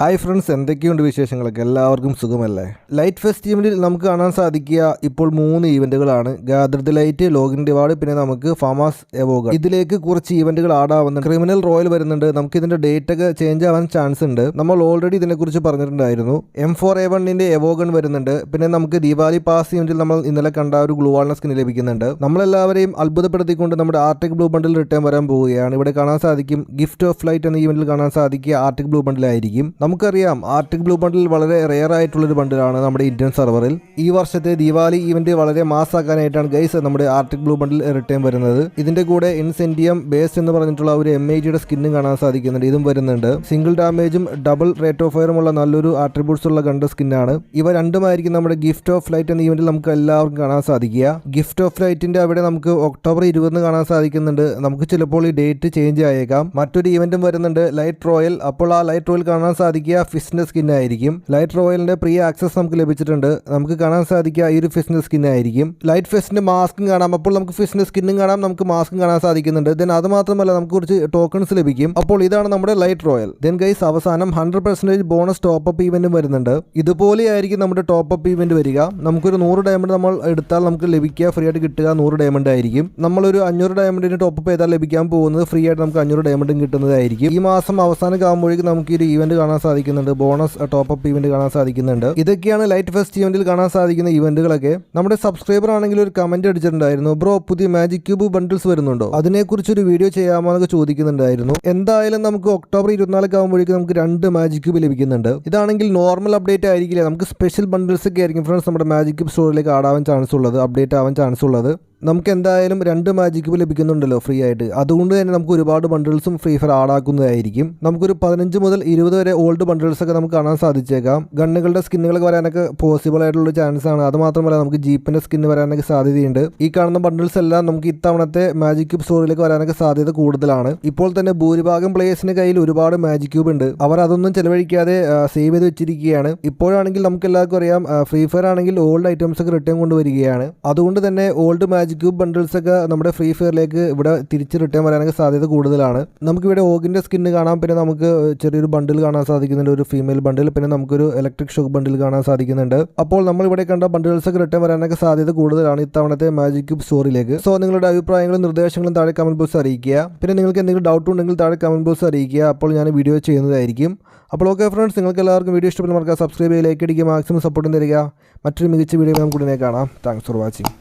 Hi friends, എന്തൊക്കെയുണ്ട് വിശേഷങ്ങളൊക്കെ? എല്ലാവർക്കും സുഖമല്ലേ? ലൈറ്റ് ഫെസ്റ്റിവലിൽ നമുക്ക് കാണാൻ സാധിക്കുക ഇപ്പോൾ 3 ഈവന്റുകളാണ്. Gather the light, login Diwali, പിന്നെ നമുക്ക് ഫാമാസ് എവോഗൺ. ഇതിലേക്ക് കുറച്ച് ഈവന്റുകൾ ആഡ് ആവുന്നുണ്ട്. ക്രിമിനൽ റോയൽ വരുന്നുണ്ട്. നമുക്ക് ഇതിന്റെ ഡേറ്റ് ഒക്കെ ചേഞ്ച് ആവാൻ ചാൻസ് ഉണ്ട്. നമ്മൾ ഓൾറെഡി ഇതിനെക്കുറിച്ച് പറഞ്ഞിട്ടുണ്ടായിരുന്നു. M4A1ന്റെ എവോഗൺ വരുന്നുണ്ട്. പിന്നെ നമുക്ക് ദിവാലി പാസ് ഈവന്റിൽ നമ്മൾ ഇന്നലെ കണ്ട ഒരു ഗ്ലൂ വാൾന സ്കിൻ ലഭിക്കുന്നുണ്ട്. നമ്മളെല്ലാവരെയും അത്ഭുതപ്പെടുത്തിക്കൊണ്ട് നമ്മുടെ ആർട്ടിക് ബ്ലൂ ബണ്ടിൽ റിട്ടേൺ വരാൻ പോവുകയാണ്. ഇവിടെ കാണാൻ സാധിക്കും ഗിഫ്റ്റ് ഓഫ് ലൈറ്റ് എന്ന ഈവന്റിൽ കാണാൻ സാധിക്കുക ആർട്ടിക് ബ്ലൂ ബണ്ടിലായിരിക്കും. നമുക്കറിയാം ആർട്ടിക് ബ്ലൂ ബണ്ടിൽ വളരെ റെയർ ആയിട്ടുള്ളൊരു ബണ്ടിലാണ് നമ്മുടെ ഇന്ത്യൻ സെർവറിൽ. ഈ വർഷത്തെ ദിവാലി ഈവന്റ് വളരെ മാസാക്കാനായിട്ടാണ് ഗൈസ് നമ്മുടെ ആർട്ടിക് ബ്ലൂ ബണ്ടിൽ റിട്ടേൺ വരുന്നത്. ഇതിന്റെ കൂടെ ഇൻസെന്റിയം ബേസ് എന്ന് പറഞ്ഞിട്ടുള്ള ഒരു MAGയുടെ സ്കിന്നും കാണാൻ സാധിക്കുന്നുണ്ട്. ഇതും വരുന്നുണ്ട്. സിംഗിൾ ഡാമേജും ഡബിൾ റേറ്റ് ഓഫ് ഫയറും ഉള്ള നല്ലൊരു ആട്രിബ്യൂട്ട്സ് ഉള്ള ഗണ്ട് സ്കിന്നാണ്. ഇവ രണ്ടുമായിരിക്കും നമ്മുടെ ഗിഫ്റ്റ് ഓഫ് ലൈറ്റ് എന്ന ഈവന്റിൽ നമുക്ക് എല്ലാവർക്കും കാണാൻ സാധിക്കുക. ഗിഫ്റ്റ് ഓഫ് ലൈറ്റിന്റെ അവിടെ നമുക്ക് ഒക്ടോബർ 20 കാണാൻ സാധിക്കുന്നുണ്ട്. നമുക്ക് ചിലപ്പോൾ ഈ ഡേറ്റ് ചേഞ്ച് ആയേക്കാം. മറ്റൊരു ഈവന്റും വരുന്നുണ്ട്, ലൈറ്റ് റോയൽ. അപ്പോൾ ആ ലൈറ്റ് റോയൽ കാണാൻ സാധിക്കുക ഫിഷിന്റെ സ്കിൻ ആയിരിക്കും. ലൈറ്റ് റോയലിന്റെ പ്രീ ആക്സസ് നമുക്ക് ലഭിച്ചിട്ടുണ്ട്. നമുക്ക് കാണാൻ സാധിക്കുക ഈ ഒരു ഫിഷിന്റെ സ്കിൻ ആയിരിക്കും. ലൈറ്റ് ഫെസ്റ്റിന്റെ മാസ്കും കാണാം. അപ്പോൾ നമുക്ക് ഫിഷിന്റെ സ്കിന്നും കാണാം, നമുക്ക് മാസ്കും കാണാൻ സാധിക്കുന്നുണ്ട്. ദെൻ അത് മാത്രമല്ല നമുക്ക് കുറച്ച് ടോക്കൺസ് ലഭിക്കും. അപ്പോൾ ഇതാണ് നമ്മുടെ ലൈറ്റ് റോയൽ. ദെൻ ഗൈസ് അവസാനം 100% ബോണസ് ടോപ്പ് അപ്പ് ഈവന്റും വരുന്നുണ്ട്. ഇതുപോലെയായിരിക്കും നമ്മുടെ ടോപ്പ് അപ്പ് ഈവന്റ് വരിക. നമുക്കൊരു 100 ഡയമണ്ട് നമ്മൾ എടുത്താൽ നമുക്ക് ലഭിക്കുക ഫ്രീ ആയിട്ട് കിട്ടുക 100 ഡയമണ്ട് ആയിരിക്കും. നമ്മളൊരു 500 ഡയമണ്ടിന് ടോപ്പ് അപ്പ് ചെയ്താൽ ലഭിക്കാൻ പോകുന്നത് ഫ്രീ ആയിട്ട് നമുക്ക് 500 ഡയമണ്ടും കിട്ടുന്നതായിരിക്കും. ഈ മാസം അവസാനം ആകുമ്പോഴേക്കും നമുക്ക് ഈ ഈവന്റ് കാണാൻ സാധിക്കുന്നുണ്ട്. ബോണസ് ടോപ്പ് അപ്പ് ഈവന്റ് കാണാൻ സാധിക്കുന്നുണ്ട്. ഇതൊക്കെയാണ് ലൈറ്റ് ഫെസ്റ്റ് ഈവന്റിൽ കാണാൻ സാധിക്കുന്ന ഈവന്റുകളൊക്കെ. നമ്മുടെ സബ്സ്ക്രൈബർ ആണെങ്കിൽ ഒരു കമന്റ് അടിച്ചിട്ടുണ്ടായിരുന്നു, ബ്രോ പുതിയ മാജിക് ക്യൂബ് ബണ്ടിൽസ് വരുന്നുണ്ടോ, അതിനെക്കുറിച്ച് ഒരു വീഡിയോ ചെയ്യാമോ എന്നൊക്കെ ചോദിക്കുന്നുണ്ടായിരുന്നു. എന്തായാലും നമുക്ക് ഒക്ടോബർ 24 ആകുമ്പോഴേക്കും നമുക്ക് 2 മാജിക് ക്യൂബ് ലഭിക്കുന്നുണ്ട്. ഇതാണെങ്കിൽ നോർമൽ അപ്ഡേറ്റ് ആയിരിക്കില്ല, നമുക്ക് സ്പെഷ്യൽ ബണ്ടിൽസ് ഒക്കെ ആയിരിക്കും ഫ്രണ്ട്സ് നമ്മുടെ മാജിക് ക്യൂബ് സ്റ്റോറിലേക്ക് ആടാവാൻ ചാൻസ് ഉള്ളത്, അപ്ഡേറ്റ് ആവാൻ ചാൻസ് ഉള്ളത്. നമുക്ക് എന്തായാലും 2 മാജിക് ക്യൂബ് ലഭിക്കുന്നുണ്ടല്ലോ ഫ്രീ ആയിട്ട്. അതുകൊണ്ട് തന്നെ നമുക്ക് ഒരുപാട് ബണ്ടിൽസും ഫ്രീ ഫയർ ആടാക്കുന്നതായിരിക്കും. നമുക്കൊരു 15 മുതൽ 20 വരെ ഓൾഡ് ബണ്ടിൽസ് ഒക്കെ നമുക്ക് കാണാൻ സാധിച്ചേക്കാം. ഗണ്ണുകളുടെ സ്കിന്നുകൾ വരാനൊക്കെ പോസിബിൾ ആയിട്ടുള്ള ചാൻസ് ആണ്. അത് മാത്രമല്ല നമുക്ക് ജീപ്പിന്റെ സ്കിന്ന് വരാനൊക്കെ സാധ്യതയുണ്ട്. ഈ കാണുന്ന ബണ്ടിൽസ് എല്ലാം നമുക്ക് ഇത്തവണത്തെ മാജിക് ക്യൂബ് സ്റ്റോറിലേക്ക് വരാനൊക്കെ സാധ്യത കൂടുതലാണ്. ഇപ്പോൾ തന്നെ ഭൂരിഭാഗം പ്ലേയേഴ്സിന്റെ കയ്യിൽ ഒരുപാട് മാജിക് ക്യൂബ് ഉണ്ട്. അവർ അതൊന്നും ചെലവഴിക്കാതെ സേവ് ചെയ്ത് വെച്ചിരിക്കുകയാണ്. ഇപ്പോഴാണെങ്കിൽ നമുക്ക് എല്ലാവർക്കും അറിയാം ഫ്രീ ഫയർ ആണെങ്കിൽ ഓൾഡ് ഐറ്റംസ് ഒക്കെ റിട്ടേൺ കൊണ്ടുവരികയാണ്. അതുകൊണ്ട് തന്നെ ഓൾഡ് മാജിക് ക്യൂബ് ബണ്ടിൽസ് ഒക്കെ നമ്മുടെ ഫ്രീ ഫയറിലേക്ക് ഇവിടെ തിരിച്ച് റിട്ടേൺ വരാനൊക്കെ സാധ്യത കൂടുതലാണ്. നമുക്കിവിടെ ഓഗിന്റെ സ്കിന്ന് കാണാം. പിന്നെ നമുക്ക് ചെറിയൊരു ബണ്ടിൽ കാണാൻ സാധിക്കുന്നുണ്ട്, ഒരു ഫീമെയിൽ ബണ്ടിൽ. പിന്നെ നമുക്കൊരു ഇലക്ട്രിക് ഷോക്ക് ബണ്ടിൽ കാണാൻ സാധിക്കുന്നുണ്ട്. അപ്പോൾ നമ്മൾ ഇവിടെ കണ്ട ബണ്ടിൽസ് ഒക്കെ റിട്ടേൺ വരാനൊക്കെ സാധ്യത കൂടുതലാണ് ഇത്തവണത്തെ മാജിക് ക്യൂബ് സ്റ്റോറിലേക്ക്. സോ നിങ്ങളുടെ അഭിപ്രായങ്ങളും നിർദ്ദേശങ്ങളും താഴെ കമന്റ് ബോക്സ് അറിയിക്കുക. പിന്നെ നിങ്ങൾക്ക് എന്തെങ്കിലും ഡൗട്ട് ഉണ്ടെങ്കിൽ താഴെ കമന്റ് ബോക്സ് അറിയിക്കുക. അപ്പോൾ ഞാൻ വീഡിയോ ചെയ്യുന്നതായിരിക്കും. അപ്പോൾ ഓക്കെ ഫ്രണ്ട്സ്, നിങ്ങൾക്ക് എല്ലാവർക്കും വീഡിയോ ഇഷ്ടപ്പെടുന്ന മറക്കുക, സബ്സ്ക്രൈബ് ചെയ്യുക, ലൈക്ക് അടിക്കുക, മാക്സിമം സപ്പോർട്ടും തരിക. മറ്റൊരു മികച്ച വീഡിയോ നമുക്ക് ഉടനെ കാണാം. Thanks for watching.